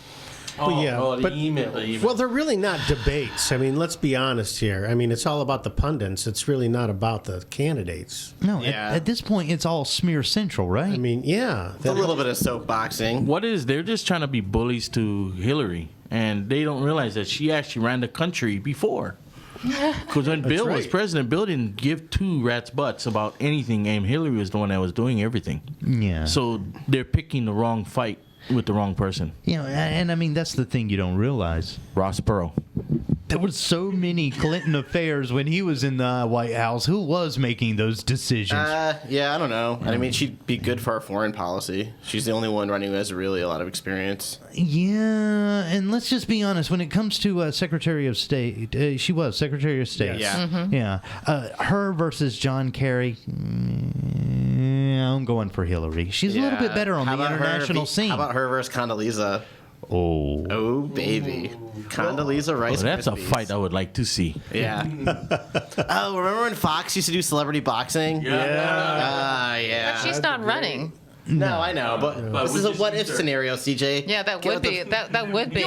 Well, yeah, the but email. well, they're really not debates. I mean, let's be honest here. I mean, it's all about the pundits. It's really not about the candidates. No, Yeah. at this point, it's all smear central, right? I mean, yeah, It's a little bit of soapboxing. What is? They're just trying to be bullies to Hillary, and they don't realize that she actually ran the country before. Because when Bill was right. president, Bill didn't give two rats' butts about anything, and Hillary was the one that was doing everything. Yeah. So they're picking the wrong fight with the wrong person. You know, and I mean, that's the thing you don't realize. Ross Perot. There were so many Clinton affairs when he was in the White House. Who was making those decisions? Yeah, I don't know. I mean, she'd be good for our foreign policy. She's the only one running who has really a lot of experience. Yeah, and let's just be honest. When it comes to Secretary of State, she was Secretary of State. Yeah. Yeah. Her versus John Kerry. I'm going for Hillary. She's a little bit better on How the about her international scene. How about her versus Condoleezza? Oh. Oh, baby. Condoleezza Rice. That's a Krispies. fight I would like to see. Yeah. Oh, remember when Fox used to do celebrity boxing? Yeah. Yeah. She's not running. No, I know, but this is a what-if scenario, CJ. Yeah, that Get would with the- be that would be.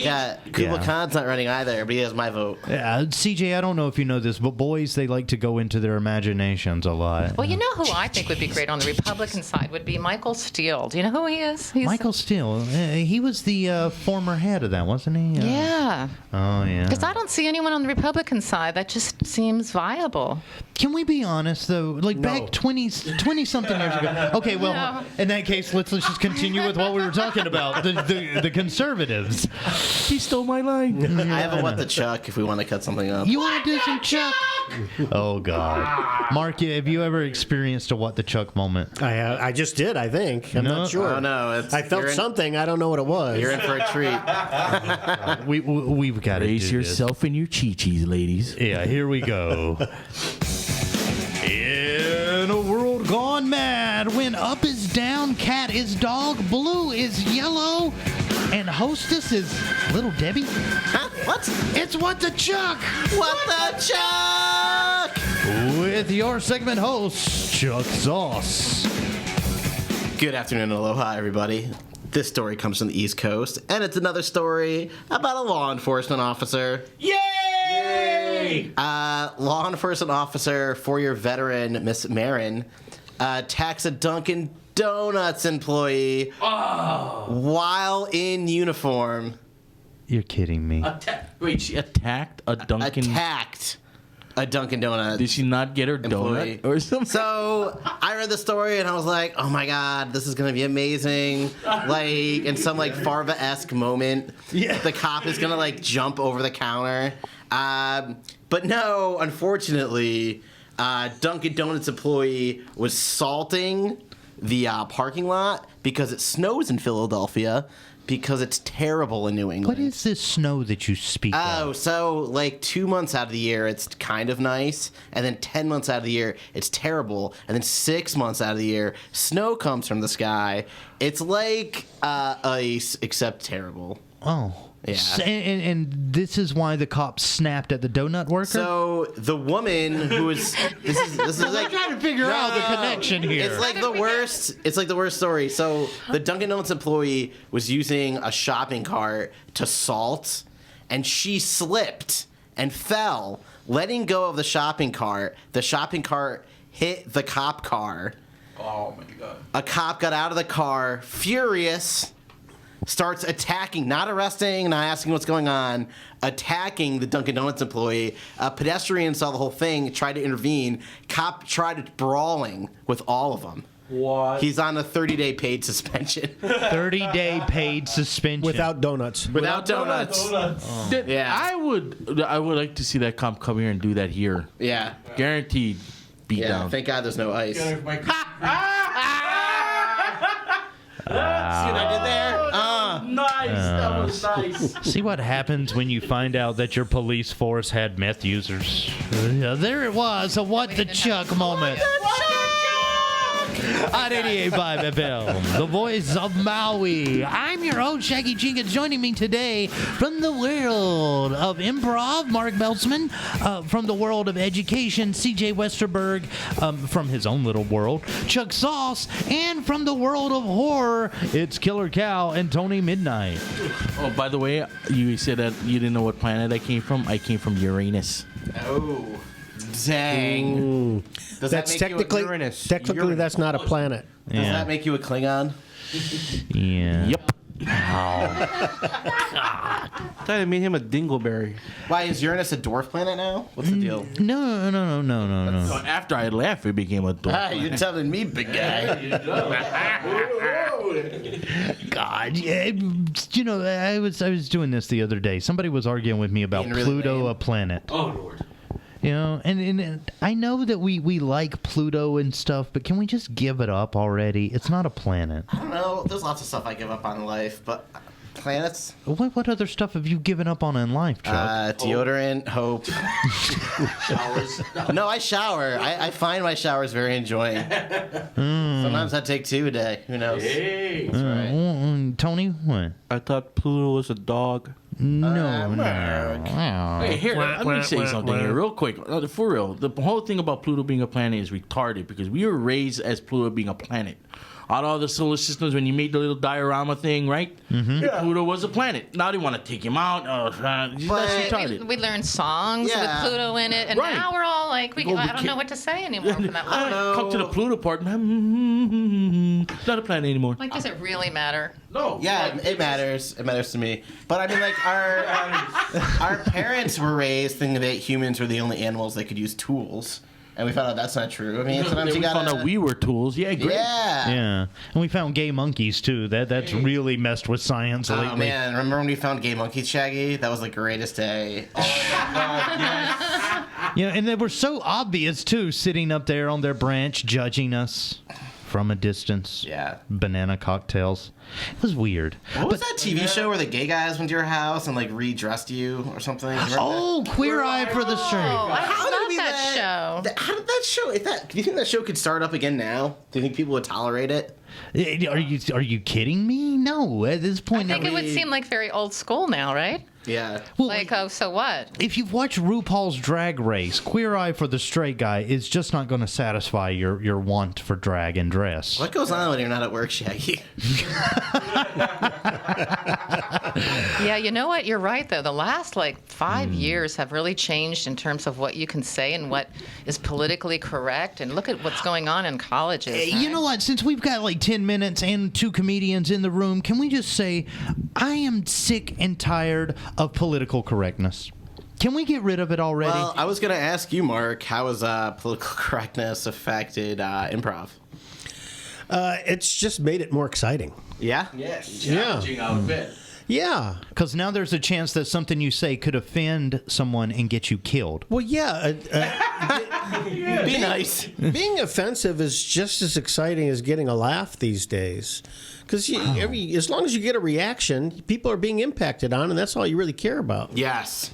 Yeah, Kubla Khan's not running either, but he has my vote. CJ, I don't know if you know this, but boys, they like to go into their imaginations a lot. Well, you know who I think would be great on the Republican side would be Michael Steele. Do you know who he is? Michael Steele, he was the former head of that, wasn't he? Yeah. Oh, yeah. Because I don't see anyone on the Republican side that just seems viable. Can we be honest, though? Like, back 20-something years ago. Okay, well, No. in that case, let's just continue with what we were talking about, the conservatives. He stole my line. I have a what the Chuck if we want to cut something up. You want to do some Chuck? Oh, God. Mark, have you ever experienced a what the Chuck moment? I just did, I think. I'm No? not sure. Oh, no. I felt something. I don't know what it was. You're in for a treat. We've got to Brace yourself in your chi-chis, ladies. Yeah, here we go. In a world gone mad, when up is down, cat is dog, blue is yellow, and hostess is Little Debbie. Huh? What? It's What the Chuck! What the Chuck? With your segment host, Chuck Sauce. Good afternoon, aloha, everybody. This story comes from the East Coast, and it's another story about a law enforcement officer. Yay! Law enforcement officer, 4-year veteran Miss Marin, attacks a Dunkin' Donuts employee while in uniform. You're kidding me. Wait, she attacked a Dunkin'. Attacked a Dunkin' Donuts. Did she not get her Employee. donut or something? So I read the story and I was like, oh my God, this is going to be amazing. Like, in some like Farva-esque moment, the cop is going to like jump over the counter. But no, unfortunately, Dunkin' Donuts employee was salting the parking lot because it snows in Philadelphia because it's terrible in New England. What is this snow that you speak Oh, of? so like 2 months out of the year, it's kind of nice. And then 10 months out of the year, it's terrible. And then 6 months out of the year, snow comes from the sky. It's like ice, except terrible. Oh. Yeah. And this is why the cop snapped at the donut worker? So the woman who was this is like trying to figure out the connection here. It's like the worst. It's like the worst story. So the Dunkin' Donuts employee was using a shopping cart to salt, and she slipped and fell, letting go of the shopping cart. The shopping cart hit the cop car. Oh my God. A cop got out of the car, furious, starts attacking, not arresting, not asking what's going on, attacking the Dunkin' Donuts employee. A pedestrian saw the whole thing, tried to intervene. Cop tried brawling with all of them. What? He's on a 30-day paid suspension. 30-day paid suspension. Without donuts. Without donuts. Yeah. I would like to see that cop come here and do that here. Yeah. Guaranteed beat Yeah. down. Thank God there's no ice. See what I did there? Nice. That was nice. See what happens when you find out that your police force had meth users. There it was, a What the Chuck moment. On 88.5 FM, the voice of Maui. I'm your host, Shaggy Jenkins. Joining me today from the world of improv, Mark Beltzman. From the world of education, CJ Westerberg. From his own little world, Chuck Sauce. And from the world of horror, it's Killer Cow and Tony Midnight. Oh, by the way, you said that you didn't know what planet I came from. I came from Uranus. Oh. Dang. Does That's that make you a technically Uranus? technically that's not a planet. Does that make you a Klingon? Yeah. Yep. I thought it made him a dingleberry. Why, is Uranus a dwarf planet now? What's the deal? No. So after I left, it became a dwarf. Ah, you're telling me, big guy. God, yeah, you know, I was doing this the other day. Somebody was arguing with me about Being really Pluto, lame. a planet. Oh Lord. You know, and I know that we like Pluto and stuff, but can we just give it up already? It's not a planet. I don't know. There's lots of stuff I give up on in life, but planets? What other stuff have you given up on in life, Chuck? Deodorant, hope. Showers. No, I shower. I find my showers very enjoying. Sometimes I take 2 a day. Who knows? Hey. That's right. Tony, what? I thought Pluto was a dog. No. Hey, here, let me say something here real quick. For real, the whole thing about Pluto being a planet is retarded because we were raised as Pluto being a planet. Out of all the solar systems, when you made the little diorama thing, right? Mm-hmm. Pluto was a planet. Now they want to take him out. That's retarded. We learned songs with Pluto in it, and now we're all like, I don't know what to say anymore from that I point. don't know. Come to the Pluto part. Not a planet anymore. Like, does it really matter? No. Yeah, it matters. It matters to me. But I mean, like our parents were raised thinking that humans were the only animals that could use tools, and we found out that's not true. I mean, sometimes we you gotta. found out we were tools. Yeah, great. Yeah. Yeah, and we found gay monkeys too. That's really messed with science lately. Oh man, remember when we found gay monkeys, Shaggy? That was the greatest day. Yeah, and they were so obvious too, sitting up there on their branch, judging us from a distance. Yeah. Banana cocktails. It was weird. What was that TV show where the gay guys went to your house and like redressed you or something? Oh, Queer Eye for the Oh, Straight. I love that show. How did that show? Do you think that show could start up again now? Do you think people would tolerate it? Are you kidding me? No, at this I point. think it would seem like very old school now, right? Yeah. Well, Like, oh, so what? if you've watched RuPaul's Drag Race, Queer Eye for the Straight Guy is just not going to satisfy your want for drag and dress. What goes on when you're not at work, Shaggy? Yeah, you know what? You're right, though. The last, 5 years have really changed in terms of what you can say and what is politically correct. And look at what's going on in colleges. You know what? Since we've got 10 minutes and 2 comedians in the room, can we just say, I am sick and tired of political correctness. Can we get rid of it already? Well, I was going to ask you, Mark, how has political correctness affected improv? It's just made it more exciting. Yeah? Yes. Challenging, I would bet. Yeah. Because now there's a chance that something you say could offend someone and get you killed. Well, yeah. Be nice. Being offensive is just as exciting as getting a laugh these days. Because as long as you get a reaction, people are being impacted on, and that's all you really care about. Yes.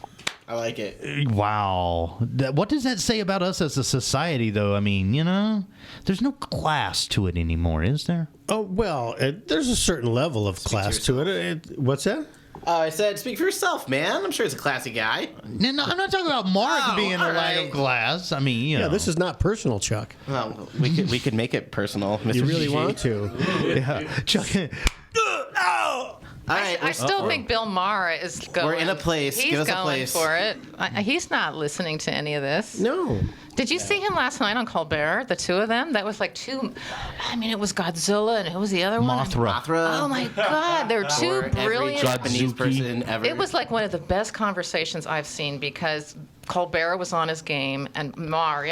I like it. Wow. What does that say about us as a society, though? I mean, there's no class to it anymore, is there? Oh, well, there's a certain level of class to it. What's that? I said, speak for yourself, man. I'm sure it's a classy guy. No, I'm not talking about Mark being a lack of class. I mean, Yeah, this is not personal, Chuck. Well, we could make it personal, Mr. You really Gigi. want to. Yeah. Chuck. All right, I still think Bill Maher is going. We're in a place. He's Give us a going place. for it. He's not listening to any of this. No. Did you see him last night on Colbert? The two of them? That was like two. I mean, it was Godzilla and who was the other one? Mothra. Oh my God, they're two Or every brilliant. Japanese person ever. It was like one of the best conversations I've seen because Colbert was on his game, and Maher,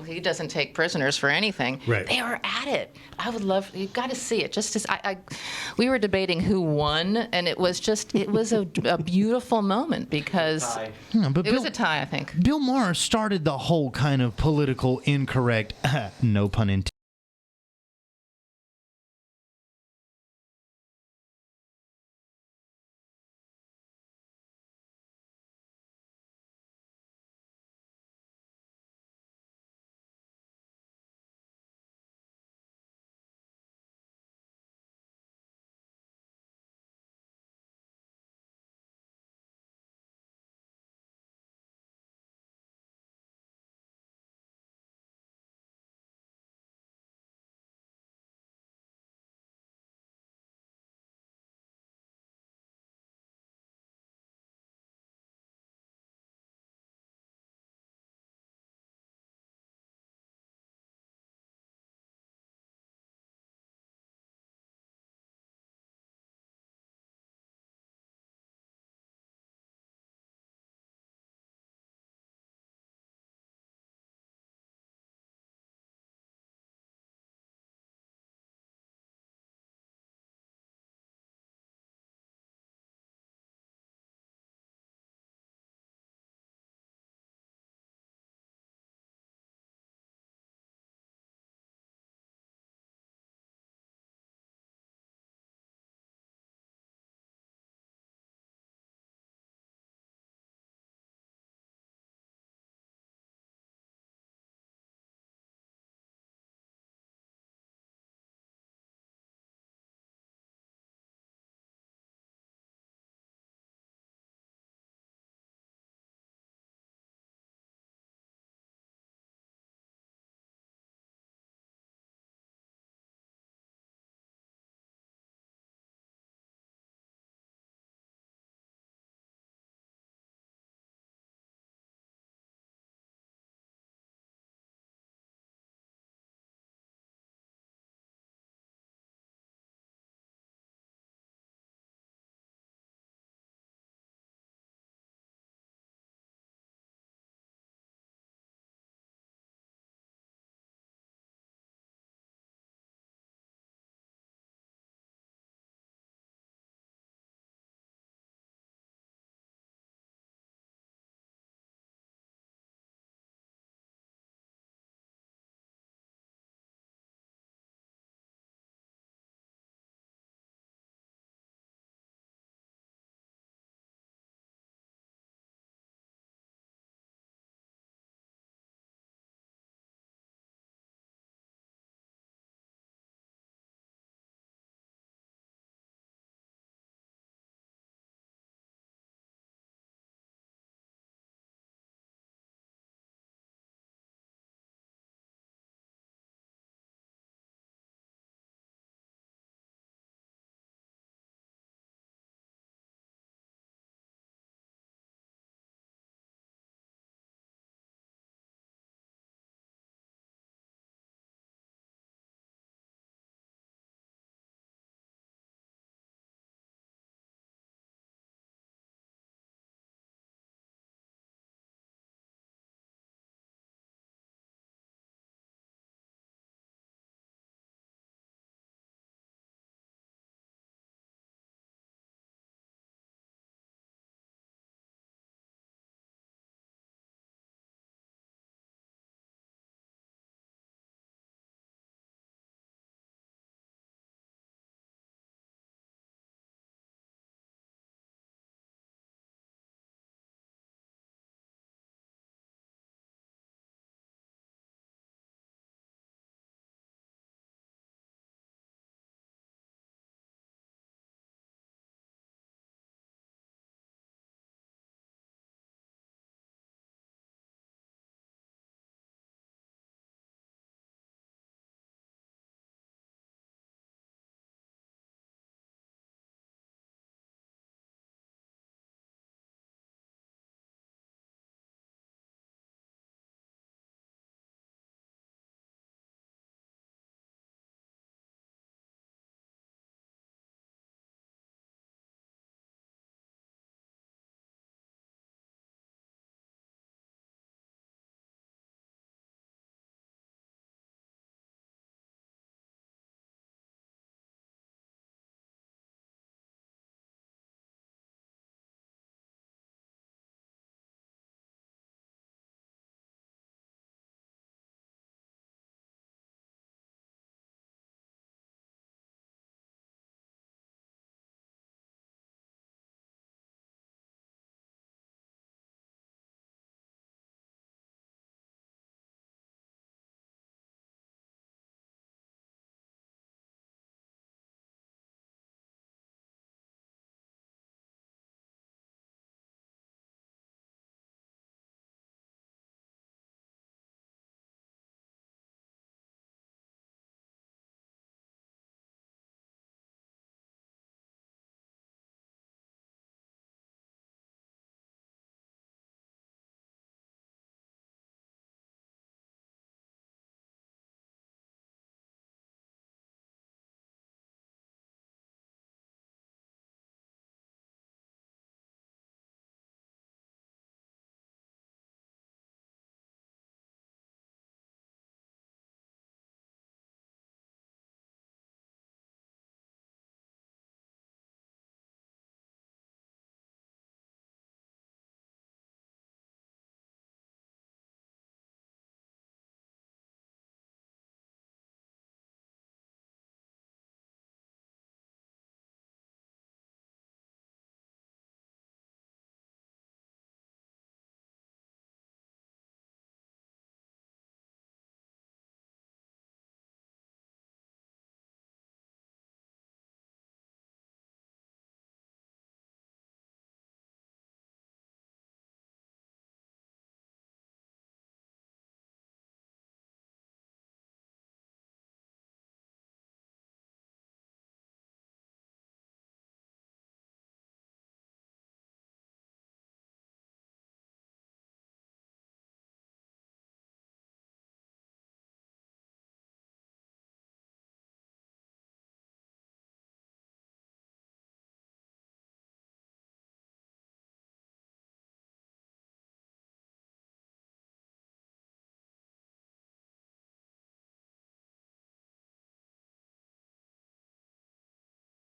he doesn't take prisoners for anything. Right. They were at it. I would love. You've got to see it. Just as we were debating who won, and it was a beautiful moment because But it was a tie, I think. Bill Maher started the whole kind of political incorrect, no pun intended.